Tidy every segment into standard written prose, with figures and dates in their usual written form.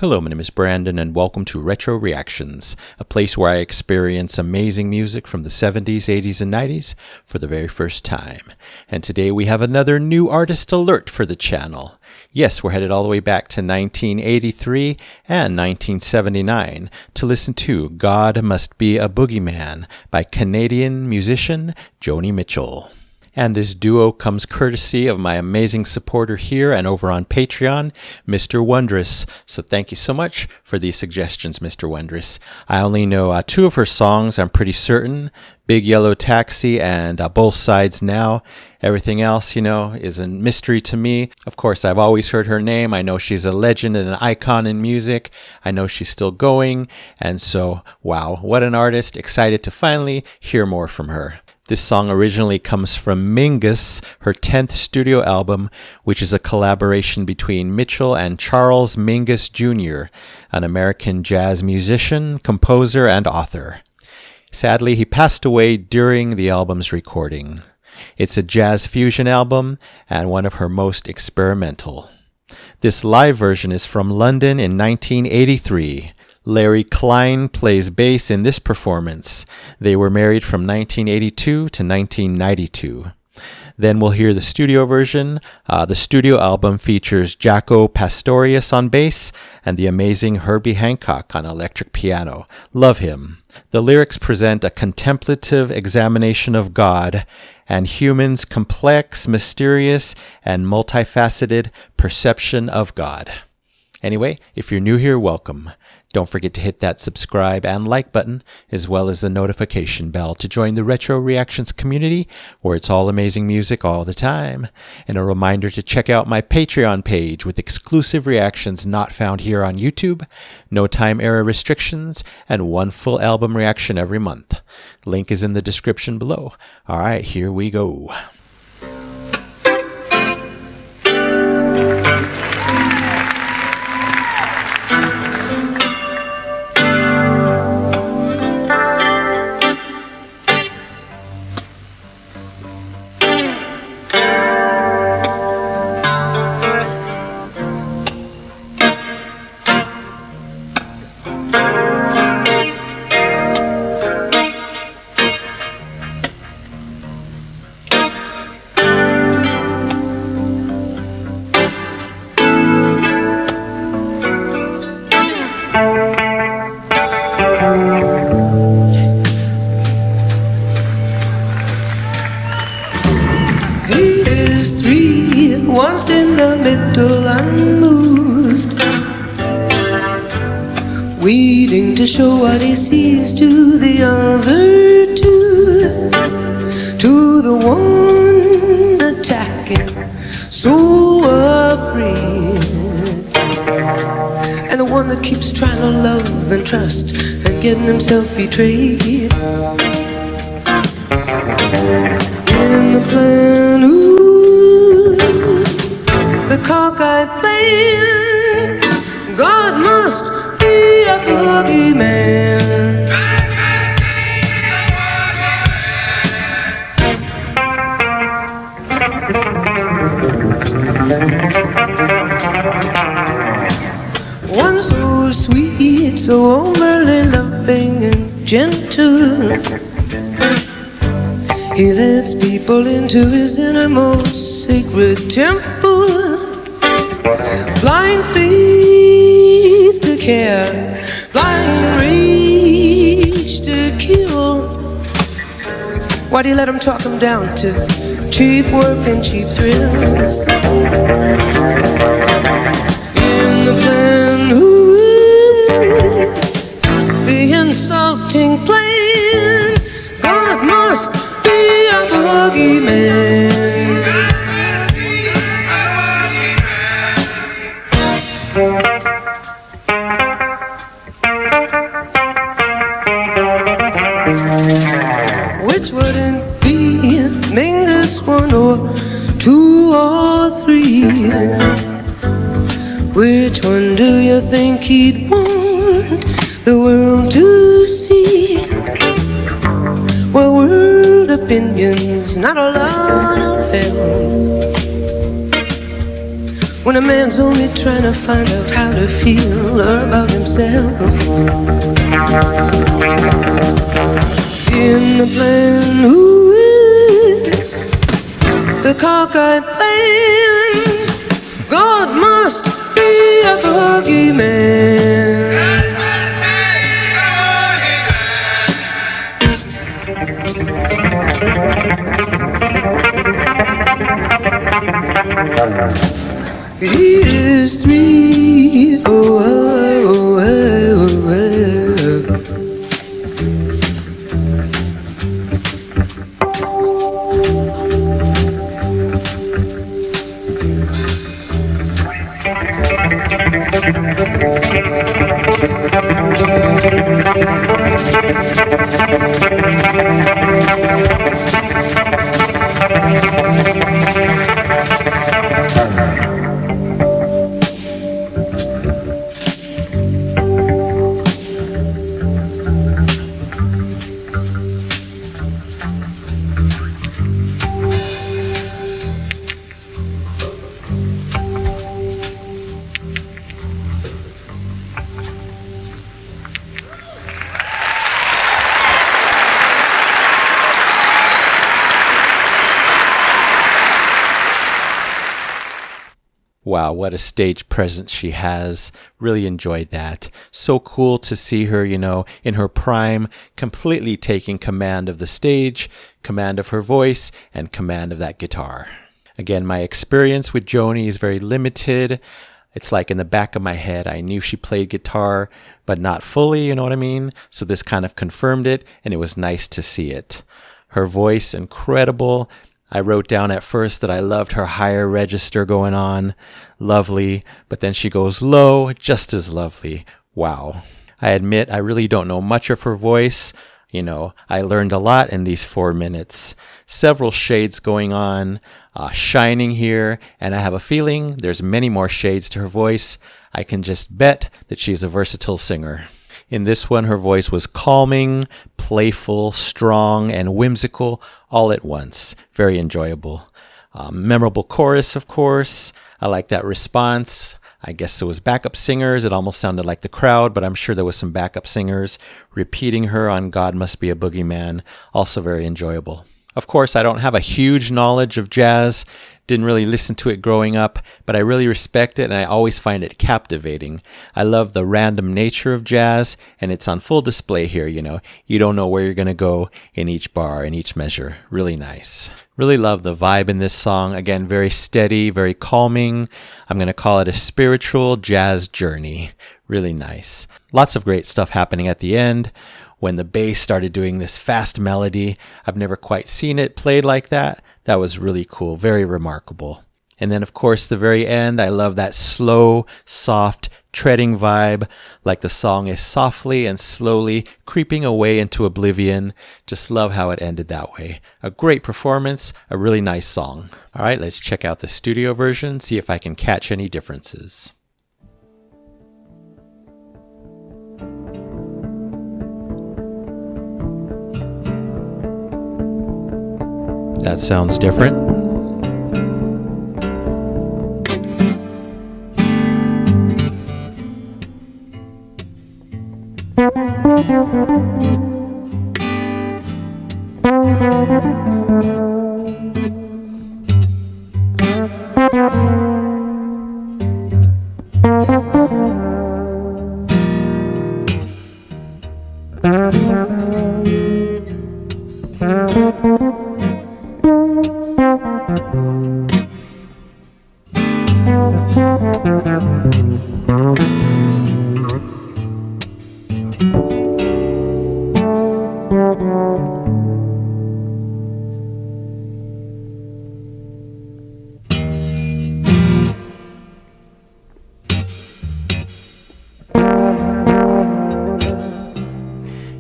Hello, my name is Brandon, and welcome to Retro Reactions, a place where I experience amazing music from the 70s, 80s, and 90s for the very first time. And today we have another new artist alert for the channel. Yes, we're headed all the way back to 1983 and 1979 to listen to God Must Be a Boogeyman by Canadian musician Joni Mitchell. And this duo comes courtesy of my amazing supporter here and over on Patreon, Mr. Wondrous. So thank you so much for these suggestions, Mr. Wondrous. I only know two of her songs, I'm pretty certain. Big Yellow Taxi and Both Sides Now. Everything else, is a mystery to me. Of course, I've always heard her name. I know she's a legend and an icon in music. I know she's still going. And so, wow, what an artist. Excited to finally hear more from her. This song originally comes from Mingus, her 10th studio album, which is a collaboration between Mitchell and Charles Mingus Jr., an American jazz musician, composer, and author. Sadly, he passed away during the album's recording. It's a jazz fusion album and one of her most experimental. This live version is from London in 1983. Larry Klein plays bass in this performance. They were married from 1982 to 1992. Then we'll hear the studio version. The studio album features Jaco Pastorius on bass and the amazing Herbie Hancock on electric piano. Love him. The lyrics present a contemplative examination of God and humans' complex, mysterious, and multifaceted perception of God. Anyway, if you're new here, welcome. Don't forget to hit that subscribe and like button, as well as the notification bell to join the Retro Reactions community, where it's all amazing music all the time. And a reminder to check out my Patreon page with exclusive reactions not found here on YouTube, no time era restrictions, and one full album reaction every month. Link is in the description below. All right, here we go. Once in the middle unmoved, waiting to show what he sees to the other two, to the one attacking, so afraid, and the one that keeps trying to love and trust and getting himself betrayed. In the plan, the cockeyed plan, God must be a boogeyman. One so sweet, so overly loving and gentle, he lets people into his innermost sacred temple. Blind faith to care, blind rage to kill. Why do you let him talk him down to cheap work and cheap thrills? In the plan, the insulting plan, God must be a boogeyman. Which would it be, Mingus, one or two or three? Which one do you think he'd want the world to see? Well, world opinions, not a lot of them. when a man's only trying to find out how to feel about himself. In the plan, ooh, the cockeyed plan, God must be a boogeyman. He is three, oh, oh, oh, oh, oh. Wow, what a stage presence she has. Really enjoyed that. So cool to see her, in her prime, completely taking command of the stage, command of her voice, and command of that guitar. Again, my experience with Joni is very limited. It's like in the back of my head, I knew she played guitar, but not fully, you know what I mean? So this kind of confirmed it, and it was nice to see it. Her voice, incredible. I wrote down at first that I loved her higher register going on. Lovely. But then she goes low, just as lovely. Wow. I admit I really don't know much of her voice. I learned a lot in these 4 minutes. Several shades going on, shining here, and I have a feeling there's many more shades to her voice. I can just bet that she's a versatile singer. In this one, her voice was calming, playful, strong, and whimsical all at once. Very enjoyable. Memorable chorus, of course. I like that response. I guess it was backup singers. It almost sounded like the crowd, but I'm sure there was some backup singers repeating her on God Must Be a Boogeyman. Also very enjoyable. Of course, I don't have a huge knowledge of jazz. Didn't really listen to it growing up, but I really respect it and I always find it captivating. I love the random nature of jazz, and it's on full display here, You don't know where you're going to go in each bar, in each measure. Really nice. Really love the vibe in this song. Again, very steady, very calming. I'm going to call it a spiritual jazz journey. Really nice. Lots of great stuff happening at the end. When the bass started doing this fast melody, I've never quite seen it played like that. That was really cool, very remarkable. And then, of course, the very end, I love that slow, soft, treading vibe, like the song is softly and slowly creeping away into oblivion. Just love how it ended that way. A great performance, a really nice song. All right, let's check out the studio version, see if I can catch any differences. That sounds different.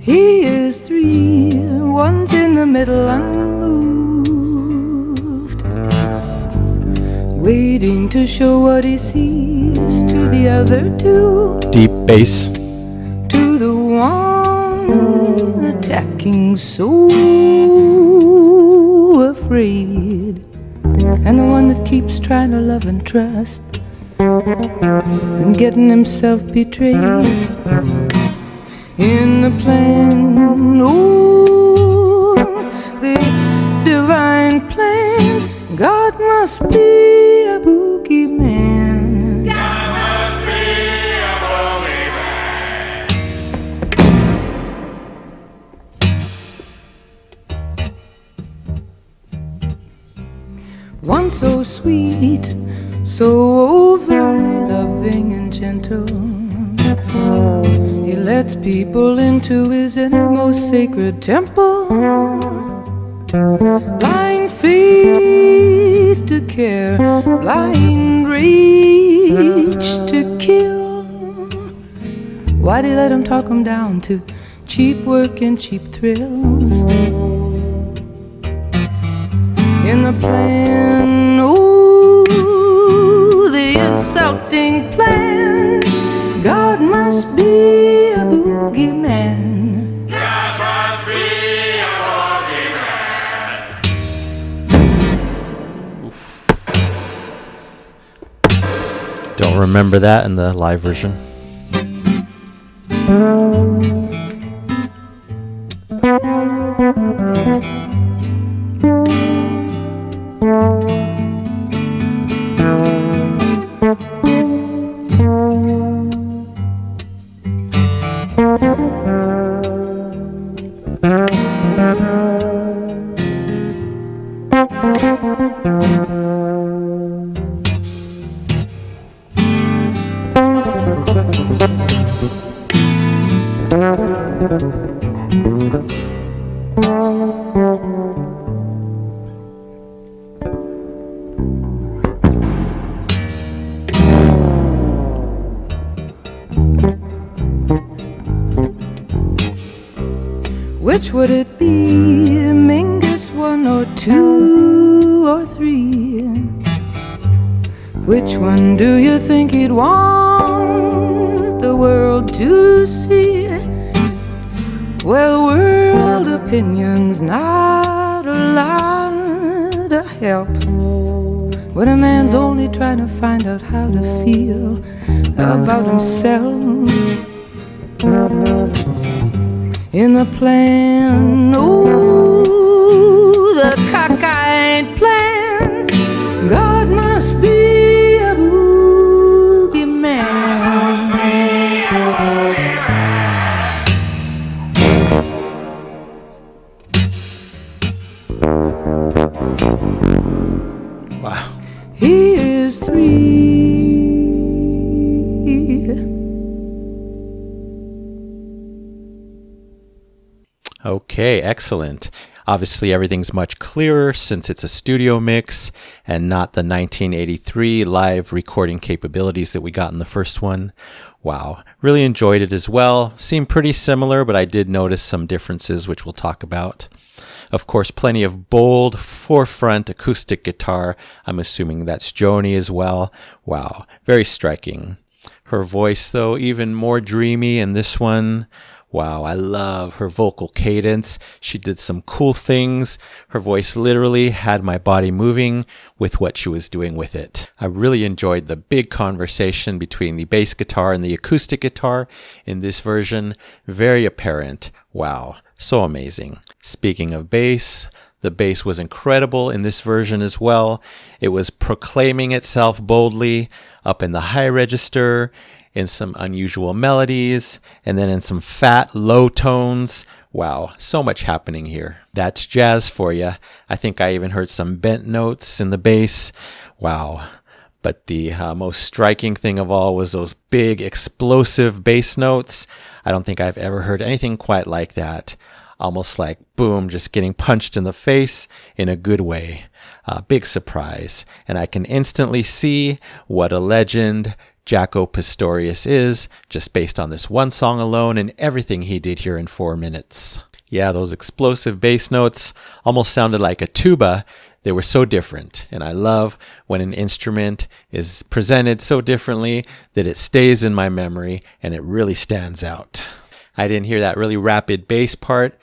He is three, one's in the middle unmoved, waiting to show what he sees to the other two. Deep bass. To the one attacking so afraid, and the one that keeps trying to love and trust and getting himself betrayed in the plan. Ooh, the divine plan. God must be a boogeyman. God must be a boogeyman. One so sweet, so overly loving and gentle, he lets people into his innermost sacred temple. Blind faith to care, blind rage to kill. Why'd he let him talk him down to cheap work and cheap thrills? In the plan, ooh, the insulting plan. God must be a boogeyman. God must be a boogeyman. Don't remember that in the live version. Which would it be, Mingus 1 or 2 or 3? Which one do you think he'd want the world to see? Well, world opinion's not a lot of help when a man's only trying to find out how to feel about himself. In the plan, ooh, the cockeyed plan. God must be a boogeyman. Wow. He is 3. Okay, excellent. Obviously, everything's much clearer since it's a studio mix and not the 1983 live recording capabilities that we got in the first one. Wow, really enjoyed it as well. Seemed pretty similar, but I did notice some differences, which we'll talk about. Of course, plenty of bold forefront acoustic guitar. I'm assuming that's Joni as well. Wow, very striking. Her voice, though, even more dreamy in this one. Wow, I love her vocal cadence. She did some cool things. Her voice literally had my body moving with what she was doing with it. I really enjoyed the big conversation between the bass guitar and the acoustic guitar in this version. Very apparent. Wow, so amazing. Speaking of bass, the bass was incredible in this version as well. It was proclaiming itself boldly up in the high register, in some unusual melodies, and then in some fat, low tones. Wow, so much happening here. That's jazz for you. I think I even heard some bent notes in the bass. Wow. But the most striking thing of all was those big, explosive bass notes. I don't think I've ever heard anything quite like that. Almost like, boom, just getting punched in the face in a good way. Big surprise. And I can instantly see what a legend Jaco Pastorius is, just based on this one song alone and everything he did here in 4 minutes. Yeah, those explosive bass notes almost sounded like a tuba. They were so different, and I love when an instrument is presented so differently that it stays in my memory and it really stands out. I didn't hear that really rapid bass part.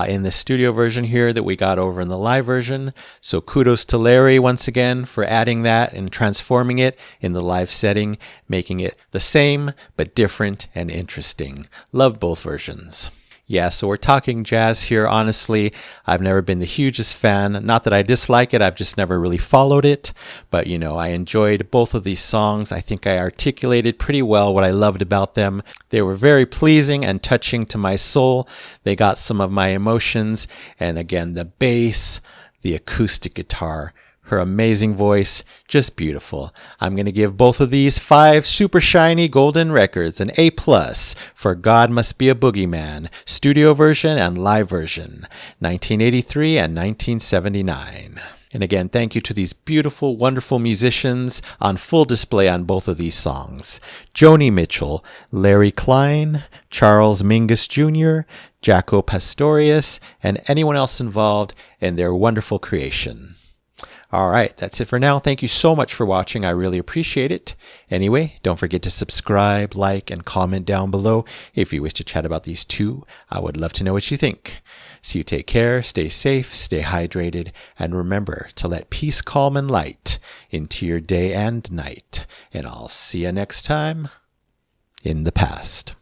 in the studio version here that we got over in the live version. So kudos to Larry once again for adding that and transforming it in the live setting, making it the same but different and interesting. Loved both versions. Yeah, so we're talking jazz here. Honestly, I've never been the hugest fan. Not that I dislike it, I've just never really followed it. But, I enjoyed both of these songs. I think I articulated pretty well what I loved about them. They were very pleasing and touching to my soul. They got some of my emotions. And again, the bass, the acoustic guitar, her amazing voice, just beautiful. I'm going to give both of these 5 super shiny golden records an A+ for God Must Be a Boogeyman, studio version and live version, 1983 and 1979. And again, thank you to these beautiful, wonderful musicians on full display on both of these songs. Joni Mitchell, Larry Klein, Charles Mingus Jr., Jaco Pastorius, and anyone else involved in their wonderful creation. All right, that's it for now. Thank you so much for watching. I really appreciate it. Anyway, don't forget to subscribe, like, and comment down below if you wish to chat about these too. I would love to know what you think. So you take care, stay safe, stay hydrated, and remember to let peace, calm, and light into your day and night. And I'll see you next time in the past.